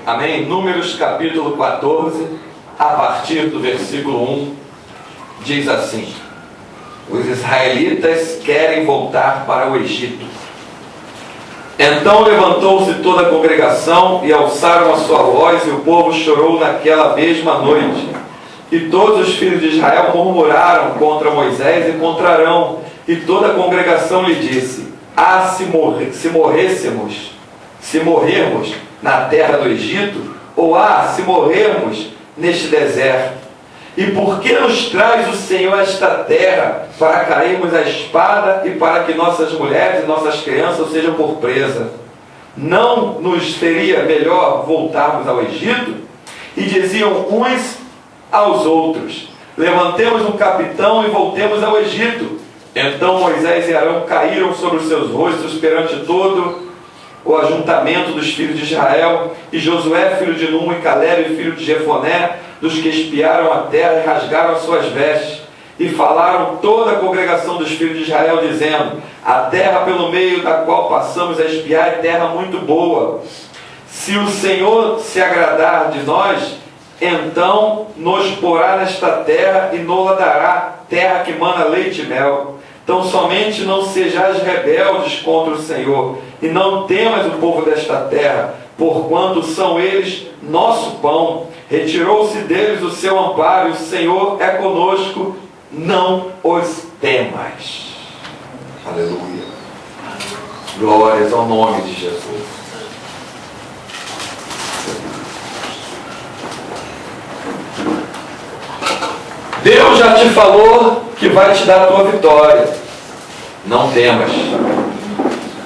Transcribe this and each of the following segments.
Amém? Números capítulo 14, a partir do versículo 1, diz assim: os israelitas querem voltar para o Egito. Então levantou-se toda a congregação e alçaram a sua voz, e o povo chorou naquela mesma noite. E todos os filhos de Israel murmuraram contra Moisés e contra Arão, e toda a congregação lhe disse: se morrermos na terra do Egito, ou se morrermos neste deserto? E por que nos traz o Senhor a esta terra, para cairmos à espada e para que nossas mulheres e nossas crianças sejam por presa? Não nos seria melhor voltarmos ao Egito? E diziam uns aos outros: levantemos um capitão e voltemos ao Egito. Então Moisés e Arão caíram sobre os seus rostos perante todo o ajuntamento dos filhos de Israel, e Josué, filho de Num, e Calebe, filho de Jefoné, dos que espiaram a terra, e rasgaram as suas vestes, e falaram toda a congregação dos filhos de Israel, dizendo: a terra pelo meio da qual passamos a espiar é terra muito boa. Se o Senhor se agradar de nós, então nos porá nesta terra e nos dará terra que mana leite e mel. Então somente não sejais rebeldes contra o Senhor, e não temas o povo desta terra, porquanto são eles nosso pão. Retirou-se deles o seu amparo, e o Senhor é conosco, não os temas. Aleluia. Glórias ao nome de Jesus. Deus já te falou que vai te dar a tua vitória. Não temas.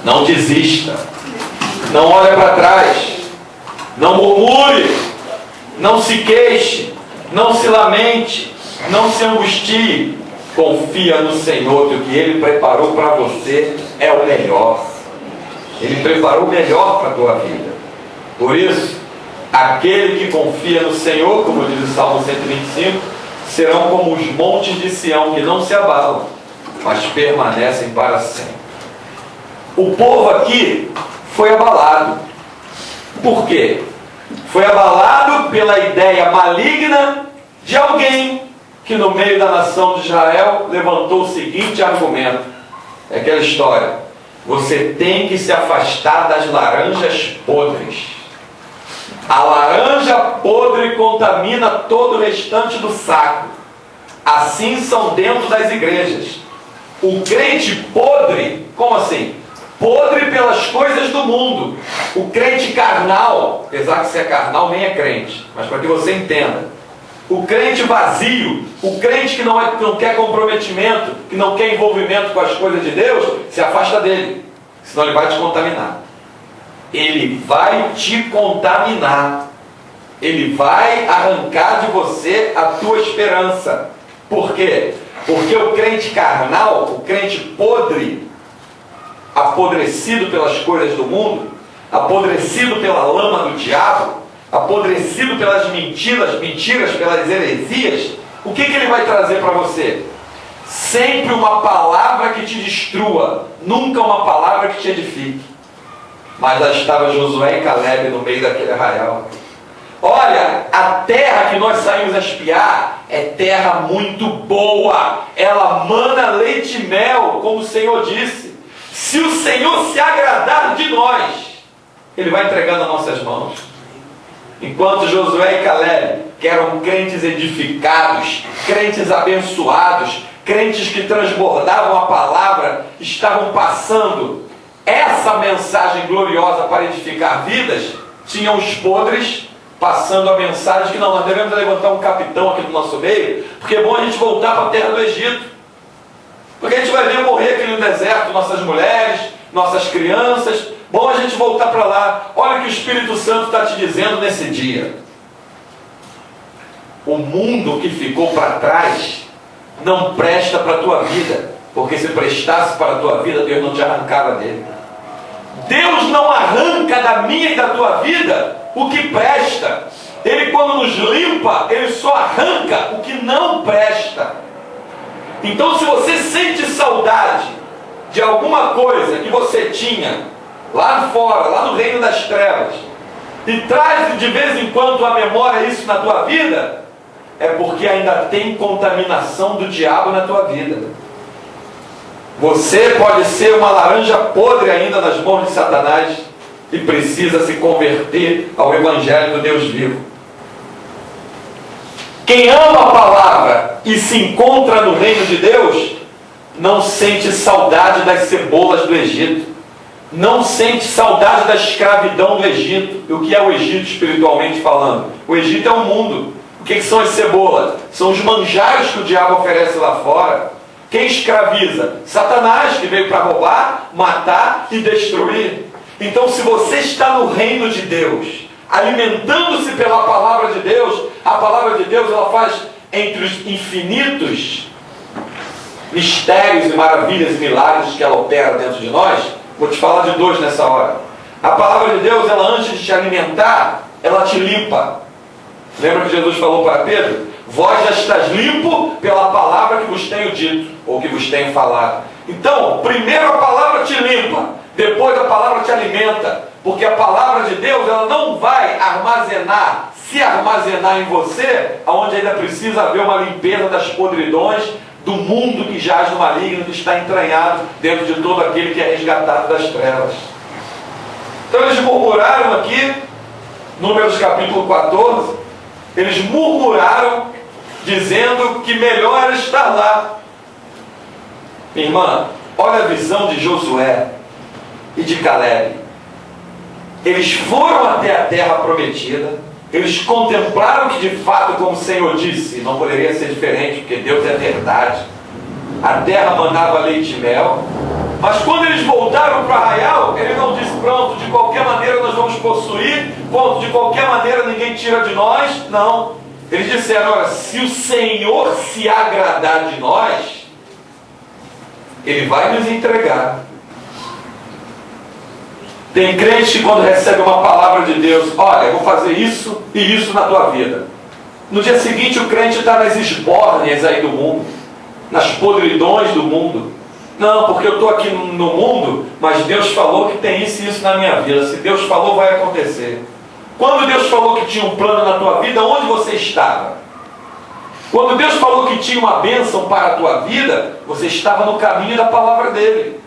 Não desista. Não olhe para trás. Não murmure. Não se queixe. Não se lamente. Não se angustie. Confia no Senhor, que o que Ele preparou para você é o melhor. Ele preparou o melhor para a tua vida. Por isso, aquele que confia no Senhor, como diz o Salmo 125, serão como os montes de Sião, que não se abalam, mas permanecem para sempre. O povo aqui foi abalado. Por quê? Foi abalado pela ideia maligna de alguém que no meio da nação de Israel levantou o seguinte argumento. É aquela história: você tem que se afastar das laranjas podres. A laranja podre contamina todo o restante do saco. Assim são dentro das igrejas. O crente podre, como assim? Podre pelas coisas do mundo. O crente carnal, apesar de ser carnal, nem é crente, mas para que você entenda. O crente vazio, o crente que não quer comprometimento, que não quer envolvimento com as coisas de Deus, se afasta dele, senão ele vai te contaminar. Ele vai te contaminar. Ele vai arrancar de você a tua esperança. Por quê? Porque o crente carnal, o crente podre, apodrecido pelas coisas do mundo, apodrecido pela lama do diabo, apodrecido pelas mentiras, pelas heresias, o que ele vai trazer para você? Sempre uma palavra que te destrua, nunca uma palavra que te edifique. Mas lá estava Josué e Calebe no meio daquele arraial. Olha, a terra que nós saímos a espiar é terra muito boa. Ela mana leite e mel, como o Senhor disse. Se o Senhor se agradar de nós, Ele vai entregar nas nossas mãos. Enquanto Josué e Calebe, que eram crentes edificados, crentes abençoados, crentes que transbordavam a palavra, estavam passando essa mensagem gloriosa para edificar vidas, tinham os podres passando a mensagem que não, nós devemos levantar um capitão aqui no nosso meio, porque é bom a gente voltar para a terra do Egito, porque a gente vai ver morrer aqui no deserto nossas mulheres, nossas crianças. Bom a gente voltar para lá. Olha o que o Espírito Santo está te dizendo nesse dia. O mundo que ficou para trás não presta para a tua vida, porque se prestasse para a tua vida, Deus não te arrancava dele. Deus não arranca da minha e da tua vida o que presta. Ele, quando nos limpa, Ele só arranca o que não presta. Então, se você sente saudade de alguma coisa que você tinha lá fora, lá no reino das trevas, e traz de vez em quando à memória isso na tua vida, é porque ainda tem contaminação do diabo na tua vida. Você pode ser uma laranja podre ainda nas mãos de Satanás e precisa se converter ao Evangelho do Deus vivo. Quem ama a palavra e se encontra no reino de Deus, não sente saudade das cebolas do Egito, não sente saudade da escravidão do Egito. E o que é o Egito espiritualmente falando? O Egito é o mundo. O que são as cebolas? São os manjares que o diabo oferece lá fora. Quem escraviza? Satanás, que veio para roubar, matar e destruir. Então, se você está no reino de Deus, alimentando-se pela palavra de Deus, a palavra de Deus ela faz entre os infinitos mistérios e maravilhas e milagres que ela opera dentro de nós. Vou te falar de dois nessa hora. A palavra de Deus, ela antes de te alimentar, ela te limpa. Lembra que Jesus falou para Pedro? Vós já estás limpo pela palavra que vos tenho dito, ou que vos tenho falado. Então, primeiro a palavra te limpa, depois a palavra te alimenta, porque a palavra de Deus, ela não vai se armazenar em você, onde ainda precisa haver uma limpeza das podridões do mundo que jaz no maligno, que está entranhado dentro de todo aquele que é resgatado das trevas. Então eles murmuraram aqui, Números capítulo 14, eles murmuraram, dizendo que melhor era estar lá. Minha irmã, olha a visão de Josué e de Caleb. Eles foram até a terra prometida, eles contemplaram que de fato, como o Senhor disse, não poderia ser diferente, porque Deus é verdade. A terra mandava leite e mel. Mas quando eles voltaram para Arraial, ele não disse, pronto, de qualquer maneira nós vamos possuir, pronto, de qualquer maneira ninguém tira de nós. Não. Eles disseram, olha, se o Senhor se agradar de nós, Ele vai nos entregar. Tem crente que quando recebe uma palavra de Deus, olha, eu vou fazer isso e isso na tua vida. No dia seguinte o crente está nas esbórnias aí do mundo, nas podridões do mundo. Não, porque eu estou aqui no mundo, mas Deus falou que tem isso e isso na minha vida. Se Deus falou, vai acontecer. Quando Deus falou que tinha um plano na tua vida, onde você estava? Quando Deus falou que tinha uma bênção para a tua vida, você estava no caminho da palavra dele.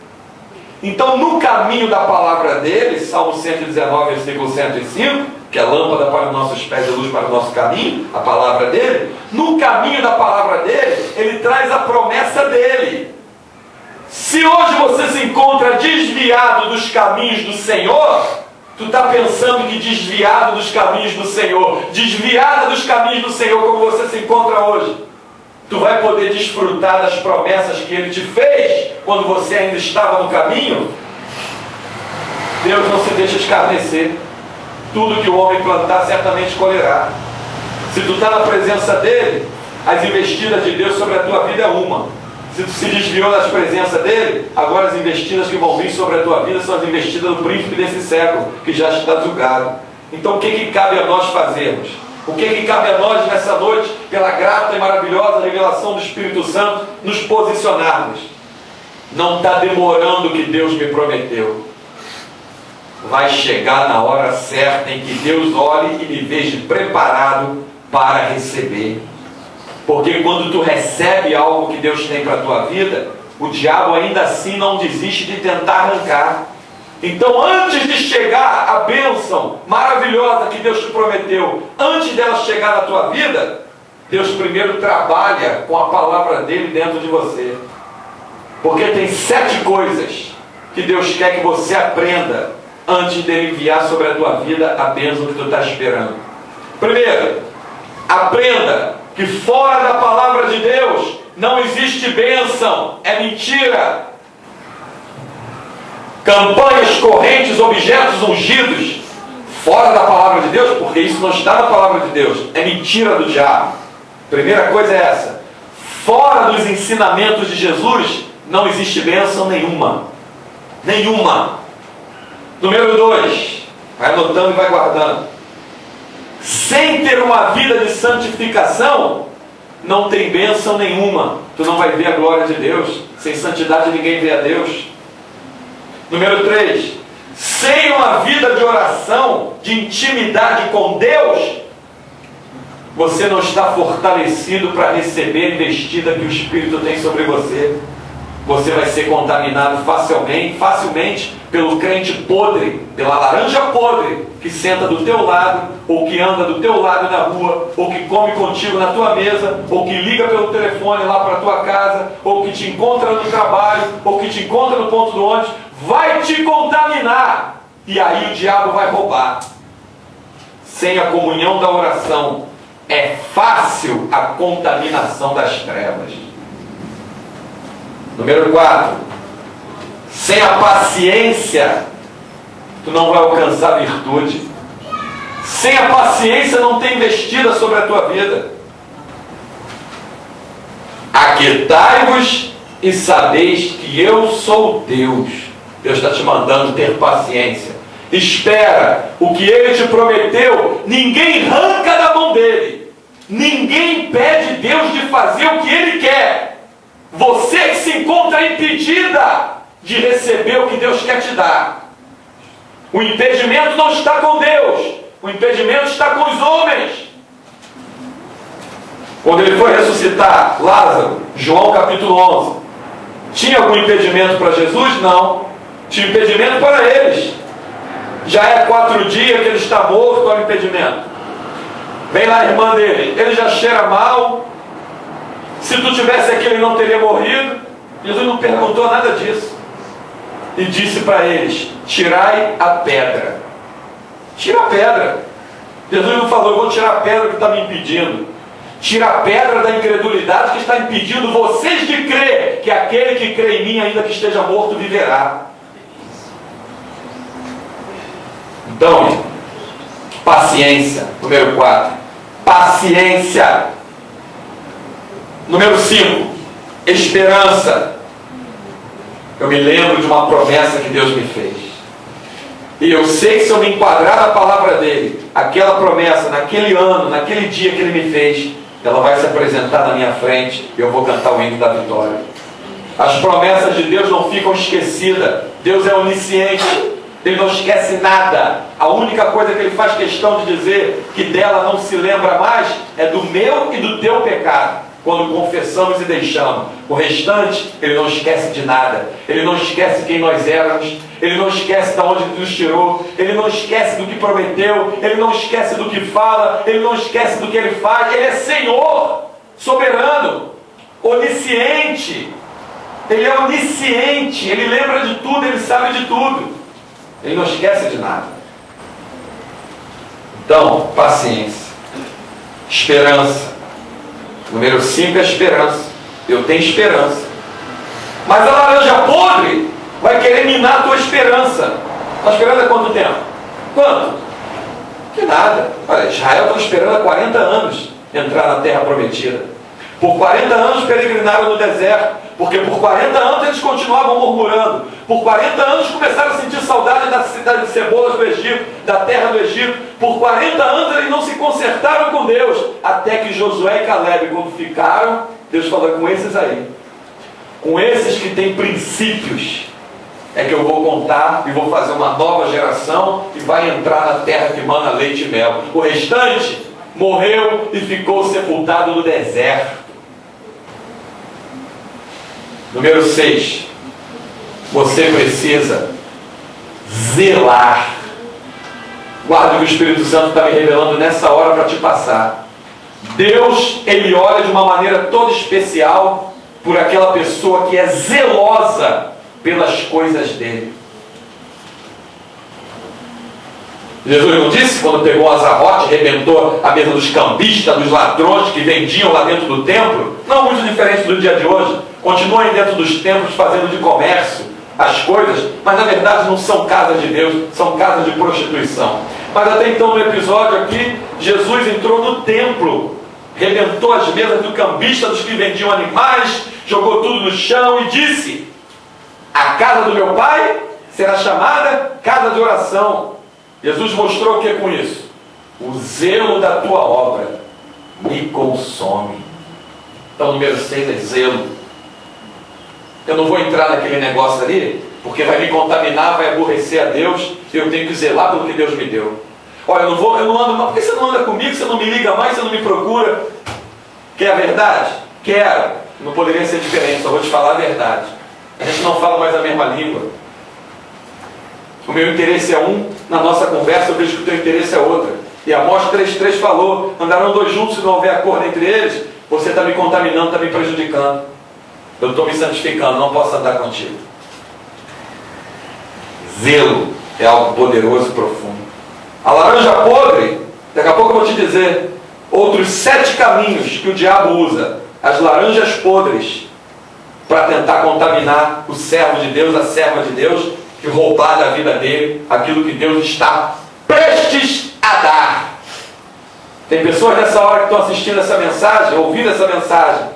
Então, no caminho da palavra dele, Salmo 119, versículo 105, que é lâmpada para os nossos pés e luz para o nosso caminho, a palavra dele, no caminho da palavra dele, ele traz a promessa dele. Se hoje você se encontra desviado dos caminhos do Senhor, tu está pensando que desviado dos caminhos do Senhor, desviada dos caminhos do Senhor, como você se encontra hoje, tu vai poder desfrutar das promessas que Ele te fez, quando você ainda estava no caminho. Deus não se deixa escarnecer. Tudo que o homem plantar, certamente colherá. Se tu está na presença dEle, as investidas de Deus sobre a tua vida é uma. Se tu se desviou das presenças dEle, agora as investidas que vão vir sobre a tua vida são as investidas do príncipe desse século, que já está julgado. Então o que cabe a nós fazermos? O que cabe a nós nessa noite, pela grata e maravilhosa revelação do Espírito Santo, nos posicionarmos? Não está demorando o que Deus me prometeu. Vai chegar na hora certa em que Deus olhe e me veja preparado para receber. Porque quando tu recebe algo que Deus tem para a tua vida, o diabo ainda assim não desiste de tentar arrancar. Então, antes de chegar a bênção maravilhosa que Deus te prometeu, antes dela chegar na tua vida, Deus primeiro trabalha com a palavra dele dentro de você. Porque tem 7 coisas que Deus quer que você aprenda antes de ele enviar sobre a tua vida a bênção que tu está esperando. Primeiro, aprenda que fora da palavra de Deus não existe bênção, é mentira. Campanhas, correntes, objetos ungidos, fora da palavra de Deus, porque isso não está na palavra de Deus, é mentira do diabo. Primeira coisa é essa. Fora dos ensinamentos de Jesus, não existe bênção nenhuma. Nenhuma. Número 2, vai anotando e vai guardando. Sem ter uma vida de santificação, não tem bênção nenhuma. Tu não vai ver a glória de Deus. Sem santidade ninguém vê a Deus. Número 3, sem uma vida de oração, de intimidade com Deus, você não está fortalecido para receber a investida que o Espírito tem sobre você. Você vai ser contaminado facilmente pelo crente podre, pela laranja podre, que senta do teu lado, ou que anda do teu lado na rua, ou que come contigo na tua mesa, ou que liga pelo telefone lá para a tua casa, ou que te encontra no trabalho, ou que te encontra no ponto do ônibus, vai te contaminar, e aí o diabo vai roubar. Sem a comunhão da oração, é fácil a contaminação das trevas. Número 4, sem a paciência, tu não vai alcançar a virtude. Sem a paciência não tem investida sobre a tua vida. Aquietai-vos e sabeis que eu sou Deus. Deus está te mandando ter paciência. Espera, o que Ele te prometeu, ninguém arranca da mão dele. Ninguém impede Deus de fazer o que Ele quer. Você que se encontra impedida de receber o que Deus quer te dar. O impedimento não está com Deus, o impedimento está com os homens. Quando ele foi ressuscitar Lázaro, João capítulo 11, tinha algum impedimento para Jesus? Não. Tinha impedimento para eles. Já é 4 dias que ele está morto, olha o impedimento. Vem lá a irmã dele, ele já cheira mal. Se tu tivesse aqui, ele não teria morrido. Jesus não perguntou nada disso. E disse para eles: tirai a pedra. Tira a pedra. Jesus não falou: eu vou tirar a pedra que está me impedindo. Tira a pedra da incredulidade que está impedindo vocês de crer que aquele que crê em mim, ainda que esteja morto, viverá. Então, paciência. Número 4. Paciência. Número 5, esperança. Eu me lembro de uma promessa que Deus me fez. E eu sei que se eu me enquadrar na palavra dele, aquela promessa, naquele ano, naquele dia que ele me fez, ela vai se apresentar na minha frente e eu vou cantar o hino da vitória. As promessas de Deus não ficam esquecidas. Deus é onisciente. Ele não esquece nada. A única coisa que ele faz questão de dizer que dela não se lembra mais é do meu e do teu pecado. Quando confessamos e deixamos. O restante, ele não esquece de nada. Ele não esquece quem nós éramos. Ele não esquece de onde nos tirou. Ele não esquece do que prometeu. Ele não esquece do que fala. Ele não esquece do que ele faz. Ele é Senhor, soberano, onisciente. Ele é onisciente. Ele lembra de tudo, ele sabe de tudo. Ele não esquece de nada. Então, paciência. Esperança. Número 5 é esperança. Eu tenho esperança. Mas a laranja podre vai querer minar a tua esperança. Está esperando há quanto tempo? Quanto? Que nada. Olha, Israel estava esperando há 40 anos entrar na terra prometida. Por 40 anos peregrinaram no deserto. Porque por 40 anos eles continuavam murmurando. Por 40 anos começaram a sentir saudade da cidade de cebolas do Egito, da terra do Egito. Por 40 anos eles não se consertaram com Deus. Até que Josué e Caleb, quando ficaram, Deus falou: com esses aí, com esses que têm princípios, é que eu vou contar e vou fazer uma nova geração e vai entrar na terra que mana leite e mel. O restante morreu e ficou sepultado no deserto. Número 6. Você precisa zelar. Guarda o que o Espírito Santo está me revelando nessa hora para te passar. Deus, Ele olha de uma maneira toda especial por aquela pessoa que é zelosa pelas coisas dele. Jesus não disse, quando pegou Azarote, arrebentou a mesa dos cambistas, dos ladrões que vendiam lá dentro do templo? Não muito diferente do dia de hoje. Continuem dentro dos templos fazendo de comércio as coisas, mas na verdade não são casas de Deus, são casas de prostituição. Mas até então no episódio aqui, Jesus entrou no templo, arrebentou as mesas do cambista, dos que vendiam animais, jogou tudo no chão e disse: a casa do meu pai será chamada casa de oração. Jesus mostrou o que com isso? O zelo da tua obra me consome. Então, número 6 é zelo. Eu não vou entrar naquele negócio ali, porque vai me contaminar, vai aborrecer a Deus, e eu tenho que zelar pelo que Deus me deu. Olha, eu não ando, por que você não anda comigo, você não me liga mais, você não me procura? Quer a verdade? Quero. Não poderia ser diferente, só vou te falar a verdade. A gente não fala mais a mesma língua. O meu interesse é um, na nossa conversa eu vejo que o teu interesse é outro. E Amós 3,3 falou, andarão dois juntos se não houver acordo entre eles, você está me contaminando, está me prejudicando. Eu estou me santificando, não posso andar contigo. Zelo é algo poderoso e profundo. A laranja podre, daqui a pouco eu vou te dizer, outros 7 caminhos que o diabo usa, as laranjas podres, para tentar contaminar o servo de Deus, a serva de Deus, e roubar da vida dele aquilo que Deus está prestes a dar. Tem pessoas nessa hora que estão assistindo essa mensagem, ouvindo essa mensagem,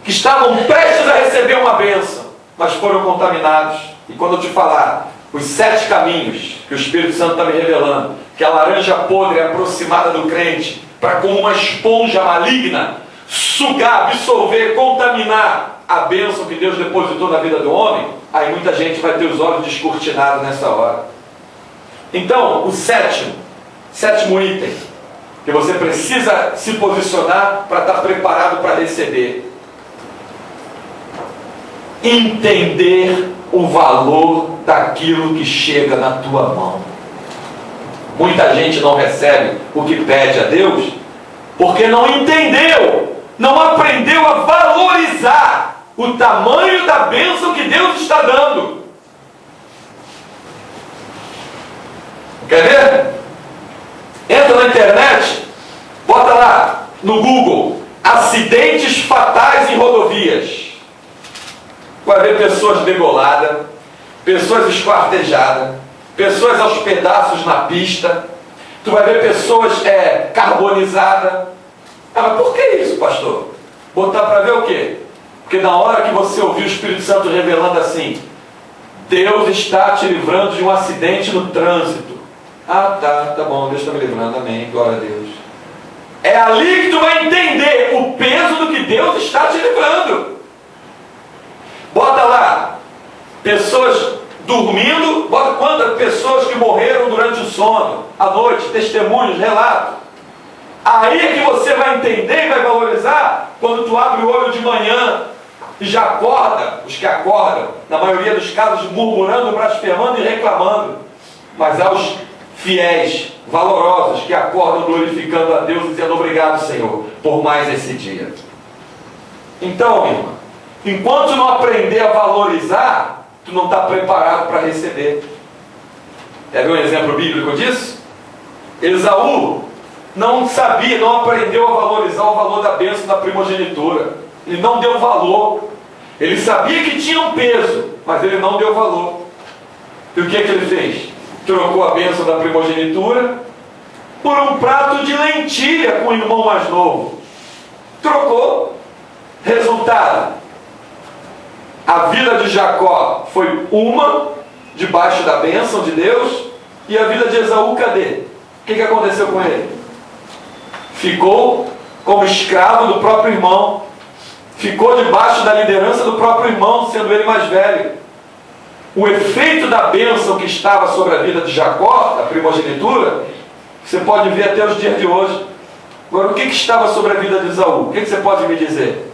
que estavam prestes a receber uma bênção, mas foram contaminados. E quando eu te falar os 7 caminhos que o Espírito Santo está me revelando, que a laranja podre é aproximada do crente, para como uma esponja maligna, sugar, absorver, contaminar a bênção que Deus depositou na vida do homem, aí muita gente vai ter os olhos descortinados nessa hora. Então, o sétimo item, que você precisa se posicionar para estar preparado para receber. Entender o valor daquilo que chega na tua mão. Muita gente não recebe o que pede a Deus porque não entendeu, não aprendeu a valorizar o tamanho da bênção que Deus está dando. Quer ver? Entra na internet, bota lá no Google, acidentes fatais em rodovias. Vai ver pessoas degoladas, pessoas esquartejadas, pessoas aos pedaços na pista. Tu vai ver pessoas carbonizadas. Mas por que isso, pastor? Botar para ver o quê? Porque na hora que você ouvir o Espírito Santo revelando assim, Deus está te livrando de um acidente no trânsito. Ah, tá bom, Deus está me livrando, amém, glória a Deus. É ali que tu vai entender o peso do que Deus está te livrando. Bota lá, pessoas dormindo, bota quantas pessoas que morreram durante o sono, à noite, testemunhos, relatos. Aí é que você vai entender e vai valorizar quando tu abre o olho de manhã e já acorda, os que acordam, na maioria dos casos murmurando, blasfemando e reclamando. Mas há os fiéis, valorosos, que acordam glorificando a Deus, dizendo obrigado, Senhor, por mais esse dia. Então, minha irmã, enquanto não aprender a valorizar, tu não está preparado para receber. Quer ver um exemplo bíblico disso? Esaú não sabia, não aprendeu a valorizar o valor da bênção da primogenitura. Ele não deu valor. Ele sabia que tinha um peso, mas ele não deu valor. E o que ele fez? Trocou a bênção da primogenitura por um prato de lentilha com o irmão mais novo. Trocou. Resultado: a vida de Jacó foi uma, debaixo da bênção de Deus, e a vida de Esaú, cadê? O que aconteceu com ele? Ficou como escravo do próprio irmão, ficou debaixo da liderança do próprio irmão, sendo ele mais velho. O efeito da bênção que estava sobre a vida de Jacó, da primogenitura, você pode ver até os dias de hoje. Agora, o que estava sobre a vida de Esaú? O que você pode me dizer?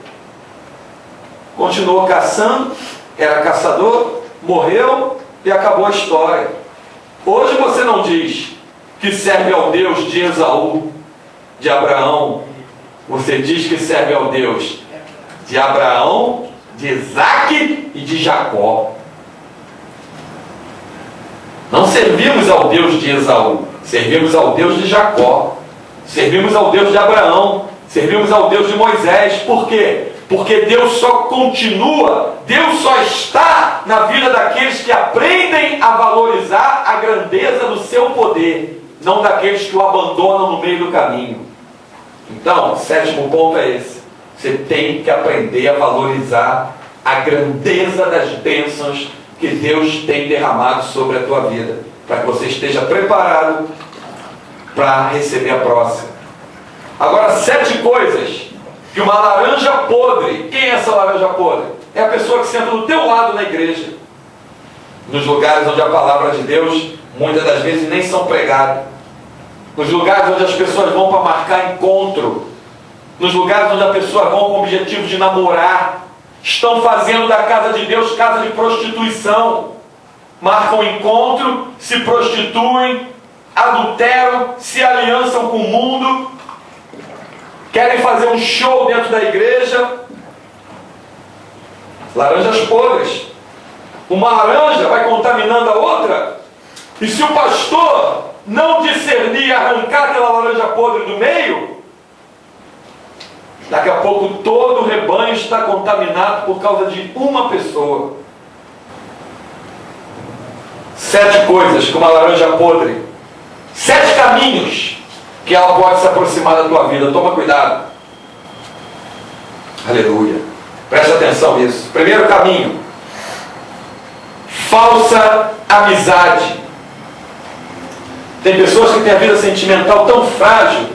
Continuou caçando, era caçador, morreu e acabou a história. Hoje você não diz que serve ao Deus de Esaú, de Abraão. Você diz que serve ao Deus de Abraão, de Isaac e de Jacó. Não servimos ao Deus de Esaú, servimos ao Deus de Jacó, servimos ao Deus de Abraão, servimos ao Deus de Moisés. Por quê? Porque Deus só continua, Deus só está na vida daqueles que aprendem a valorizar a grandeza do seu poder, não daqueles que o abandonam no meio do caminho. Então, o 7º ponto é esse. Você tem que aprender a valorizar a grandeza das bênçãos que Deus tem derramado sobre a tua vida, para que você esteja preparado para receber a próxima. Agora, 7 coisas que uma laranja podre, quem é essa laranja podre? É a pessoa que senta do teu lado na igreja. nos lugares onde a palavra de Deus muitas das vezes nem são pregadas, nos lugares onde as pessoas vão para marcar encontro, nos lugares onde as pessoas vão com o objetivo de namorar, estão fazendo da casa de Deus casa de prostituição, marcam encontro, se prostituem, adulteram, se aliançam com o mundo, querem fazer um show dentro da igreja. Laranjas podres. Uma laranja vai contaminando a outra, e se o pastor não discernir e arrancar aquela laranja podre do meio, daqui a pouco todo o rebanho está contaminado por causa de uma pessoa. 7 coisas que uma laranja podre, 7 caminhos que ela pode se aproximar da tua vida. Toma cuidado. Aleluia. Preste atenção nisso. Primeiro caminho: falsa amizade. Tem pessoas que têm a vida sentimental tão frágil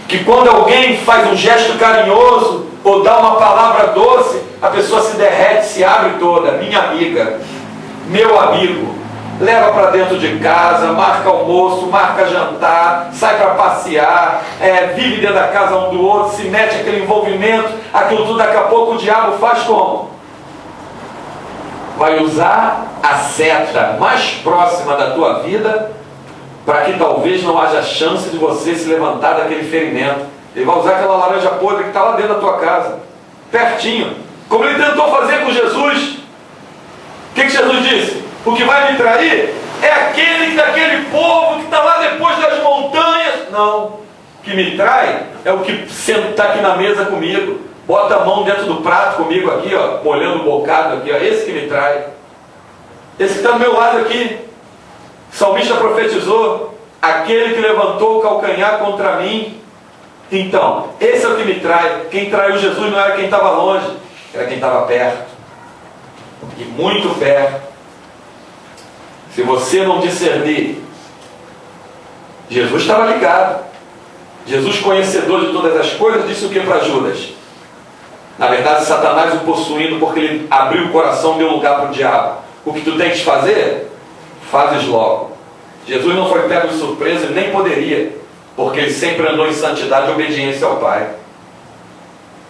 que quando alguém faz um gesto carinhoso ou dá uma palavra doce, a pessoa se derrete, se abre toda. Minha amiga, meu amigo, leva para dentro de casa, marca almoço, marca jantar, sai para passear, vive dentro da casa um do outro, se mete aquele envolvimento, aquilo tudo. Daqui a pouco o diabo faz como? Vai usar a seta mais próxima da tua vida para que talvez não haja chance de você se levantar daquele ferimento. Ele vai usar aquela laranja podre que está lá dentro da tua casa, pertinho, como ele tentou fazer com Jesus. O que Jesus disse? O que vai me trair é aquele daquele povo que está lá depois das montanhas. Não, o que me trai é o que está aqui na mesa comigo, bota a mão dentro do prato comigo aqui, ó, molhando o bocado aqui, ó. Esse que me trai, esse que está do meu lado aqui. O salmista profetizou: aquele que levantou o calcanhar contra mim. Então, esse é o que me trai. Quem traiu Jesus não era quem estava longe, era quem estava perto, e muito perto. Se você não discernir, Jesus estava ligado. Jesus, conhecedor de todas as coisas, disse o que para Judas? Na verdade, Satanás o possuindo, porque ele abriu o coração e deu lugar para o diabo. O que tu tens de fazer, fazes logo. Jesus não foi pego de surpresa e nem poderia, porque ele sempre andou em santidade e obediência ao Pai.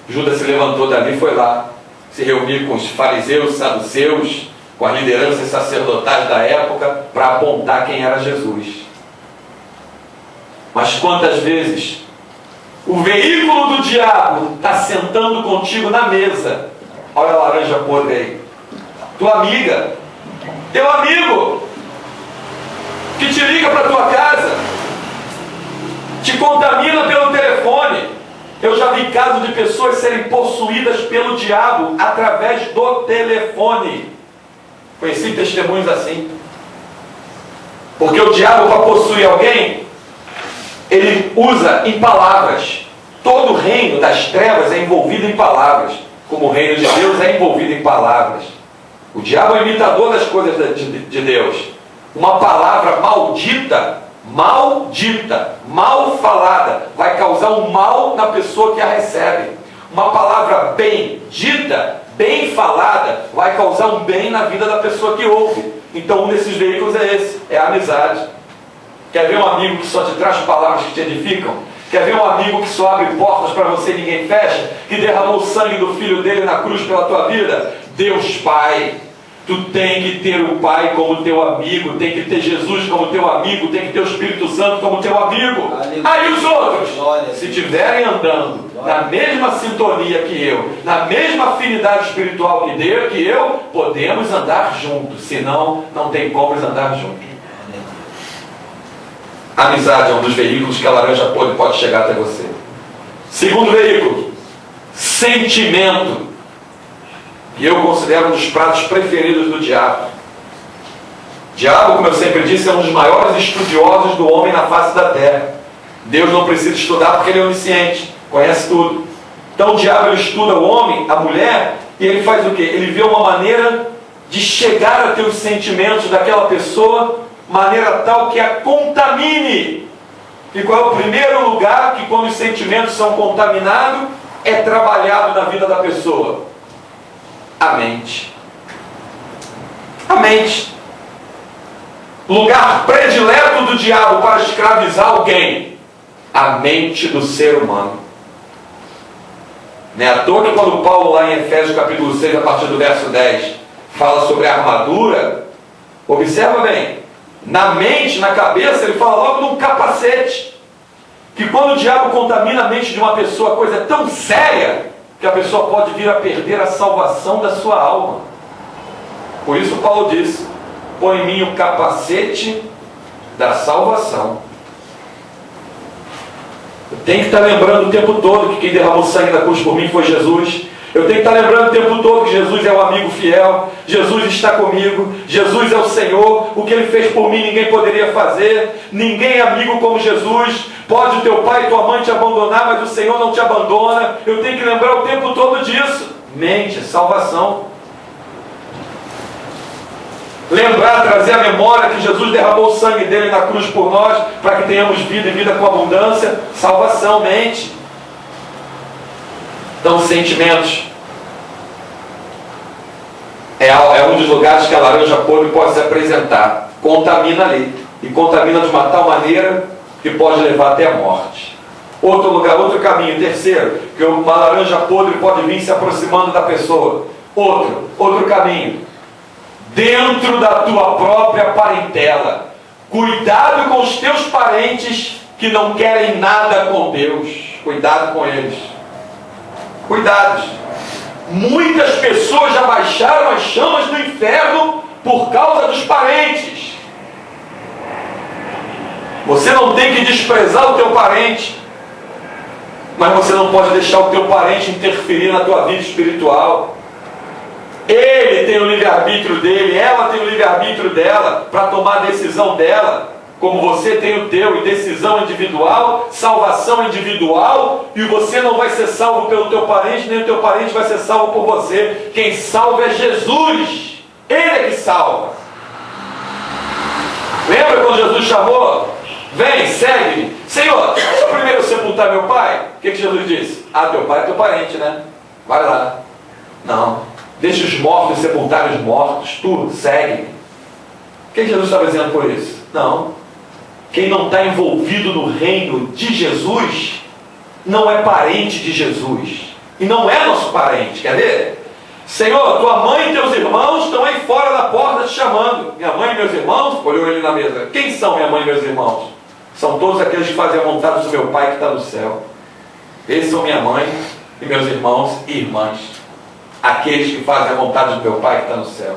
Judas se levantou dali e foi lá se reunir com os fariseus, saduceus, com as lideranças sacerdotais da época, para apontar quem era Jesus. Mas quantas vezes o veículo do diabo está sentando contigo na mesa? Olha a laranja podre aí. Tua amiga, teu amigo, que te liga para tua casa, te contamina pelo telefone. Eu já vi casos de pessoas serem possuídas pelo diabo através do telefone. Conheci testemunhos assim. Porque o diabo, para possuir alguém, ele usa em palavras. Todo o reino das trevas é envolvido em palavras, como o reino de Deus é envolvido em palavras. O diabo é imitador das coisas de Deus. Uma palavra maldita, mal falada, vai causar um mal na pessoa que a recebe. Uma palavra bem dita, bem falada, vai causar um bem na vida da pessoa que ouve. Então um desses veículos é esse, é a amizade. Quer ver um amigo que só te traz palavras que te edificam? Quer ver um amigo que só abre portas para você e ninguém fecha? Que derramou o sangue do filho dele na cruz pela tua vida? Deus Pai. Tu tem que ter o Pai como teu amigo, tem que ter Jesus como teu amigo, tem que ter o Espírito Santo como teu amigo. Aí os outros, se estiverem andando na mesma sintonia que eu, na mesma afinidade espiritual que eu, podemos andar juntos, senão não tem como andar juntos. A amizade é um dos veículos que a laranja podre pode chegar até você. Segundo veículo, sentimento. E eu considero um dos pratos preferidos do diabo. O diabo, como eu sempre disse, é um dos maiores estudiosos do homem na face da terra. Deus não precisa estudar porque ele é onisciente, conhece tudo. Então o diabo, ele estuda o homem, a mulher, e ele faz o quê? Ele vê uma maneira de chegar a ter os sentimentos daquela pessoa, maneira tal que a contamine. E qual é o primeiro lugar que, quando os sentimentos são contaminados, é trabalhado na vida da pessoa? A mente. A mente. lugar predileto do diabo para escravizar alguém? A mente do ser humano. Não é à toa que quando Paulo lá em Efésios capítulo 6, a partir do verso 10, fala sobre a armadura, observa bem, na mente, na cabeça, ele fala logo num capacete, que quando o diabo contamina a mente de uma pessoa, a coisa é tão séria, que a pessoa pode vir a perder a salvação da sua alma. Por isso Paulo diz: põe em mim o capacete da salvação. Eu tenho que estar lembrando o tempo todo que quem derramou sangue na cruz por mim foi Jesus. Eu tenho que estar lembrando o tempo todo que Jesus é um amigo fiel, Jesus está comigo, Jesus é o Senhor, o que Ele fez por mim ninguém poderia fazer, ninguém é amigo como Jesus. Pode o teu pai e tua mãe te abandonar, mas o Senhor não te abandona. Eu tenho que lembrar o tempo todo disso. Mente, salvação. Lembrar, trazer à memória que Jesus derramou o sangue dele na cruz por nós, para que tenhamos vida e vida com abundância. Salvação, mente. Então, os sentimentos é um dos lugares que a laranja podre pode se apresentar. Contamina ali. E contamina de uma tal maneira que pode levar até a morte. Outro lugar, outro caminho. Terceiro, que uma laranja podre pode vir se aproximando da pessoa. Outro caminho. Dentro da tua própria parentela. Cuidado com os teus parentes que não querem nada com Deus. Cuidado com eles. Cuidado. Muitas pessoas já baixaram as chamas do inferno por causa dos parentes. Você não tem que desprezar o teu parente, mas você não pode deixar o teu parente interferir na tua vida espiritual. Ele tem o livre-arbítrio dele, ela tem o livre-arbítrio dela, para tomar a decisão dela, como você tem o teu, e decisão individual, salvação individual, e você não vai ser salvo pelo teu parente, nem o teu parente vai ser salvo por você. Quem salva é Jesus, Ele é que salva. Lembra quando Jesus chamou? Vem, segue-me. Senhor, deixa eu primeiro sepultar meu pai. O que Jesus disse? Teu pai é teu parente, né? Vai lá. Não. Deixa os mortos sepultarem os mortos. Tu, segue. O que Jesus estava dizendo por isso? Não. Quem não está envolvido no reino de Jesus não é parente de Jesus. E não é nosso parente. Quer ver? Senhor, tua mãe e teus irmãos estão aí fora da porta te chamando. Minha mãe e meus irmãos, olhou ele na mesa. Quem são minha mãe e meus irmãos? São todos aqueles que fazem a vontade do meu Pai que está no céu. Esses são minha mãe e meus irmãos e irmãs. Aqueles que fazem a vontade do meu Pai que está no céu.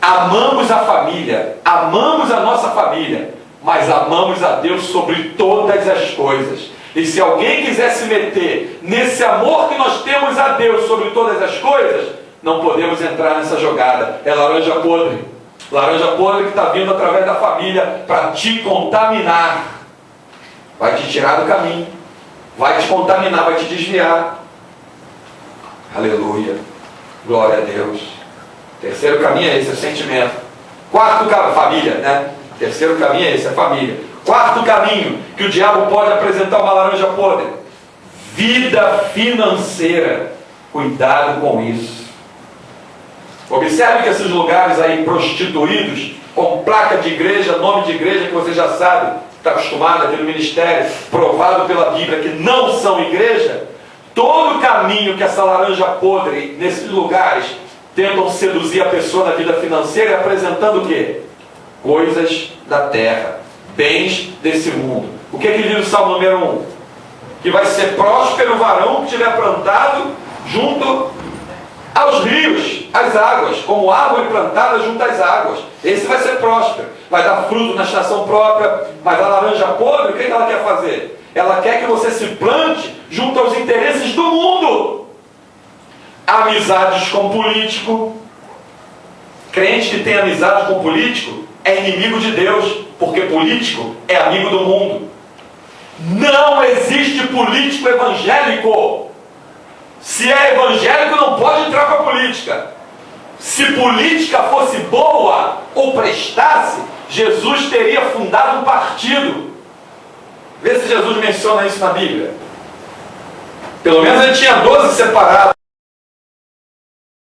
Amamos a família, amamos a nossa família, mas amamos a Deus sobre todas as coisas. E se alguém quiser se meter nesse amor que nós temos a Deus sobre todas as coisas, não podemos entrar nessa jogada. É laranja podre. Laranja podre que está vindo através da família para te contaminar. Vai te tirar do caminho. Vai te contaminar, vai te desviar. Aleluia. Glória a Deus. Terceiro caminho é esse, é o sentimento. Quarto caminho, família, né? Terceiro caminho é esse, é família. Quarto caminho que o diabo pode apresentar uma laranja podre. Vida financeira. Cuidado com isso. Observe que esses lugares aí prostituídos, com placa de igreja, nome de igreja que você já sabe, está acostumado aqui no ministério, provado pela Bíblia que não são igreja. Todo caminho que essa laranja podre, nesses lugares, tentam seduzir a pessoa na vida financeira, apresentando o quê? Coisas da terra, bens desse mundo. O que diz o Salmo número 1? Que vai ser próspero o varão que tiver plantado junto aos rios, às águas, como árvore plantada junto às águas. Esse vai ser próspero, vai dar fruto na estação própria. Mas a laranja podre, o que ela quer fazer? Ela quer que você se plante junto aos interesses do mundo. Amizades com político. Crente que tem amizade com político é inimigo de Deus, porque político é amigo do mundo. Não existe político evangélico. Se é evangélico, não pode entrar para a política. Se política fosse boa ou prestasse, Jesus teria fundado um partido. Vê se Jesus menciona isso na Bíblia. Pelo menos ele tinha 12 separados.